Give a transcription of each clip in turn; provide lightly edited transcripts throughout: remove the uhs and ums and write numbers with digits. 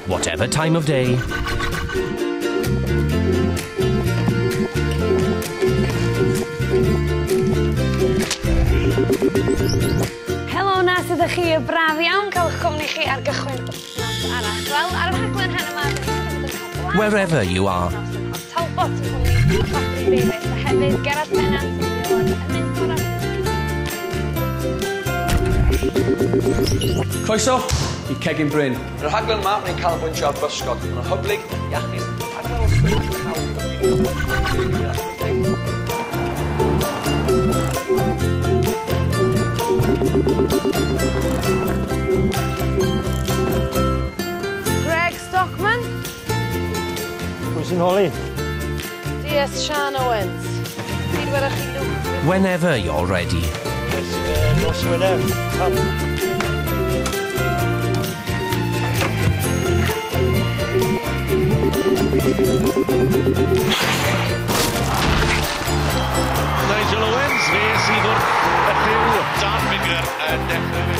Whatever time of day. Helo, nes ydych chi braf iawn cael eich cwmni chi ar gychwyn wythnos arall. Wel, ar y rhaglen hyn yma, wherever you are. Talbot yn cwmni Fabri Davies, a hefyd Gerard Pennant yn Croeso i Cegin Bryn. Yn y rhaglen yma, ni'n canolbwyntio ar bysgod. Mae'n hyblyg, iachus, ac fel ysbryd Greg Stockman. Pwy sy'n holi? DS Sian Owens. Ddiweddaraf chi Lwc. Whenever you're ready. Nos Wener. Nigel Owens, fe sydd wrth y rhyw Dan Bigger yn dechrau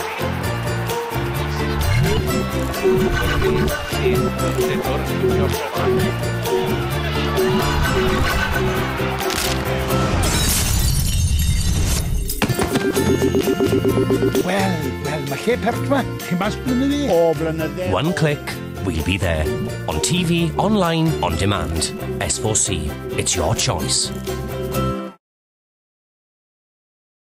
Wel, mae lle pert ma. Chi'n mas blynyddi? O, blynyddi. One click, we'll be there. On TV, online, on demand. S4C. It's your choice.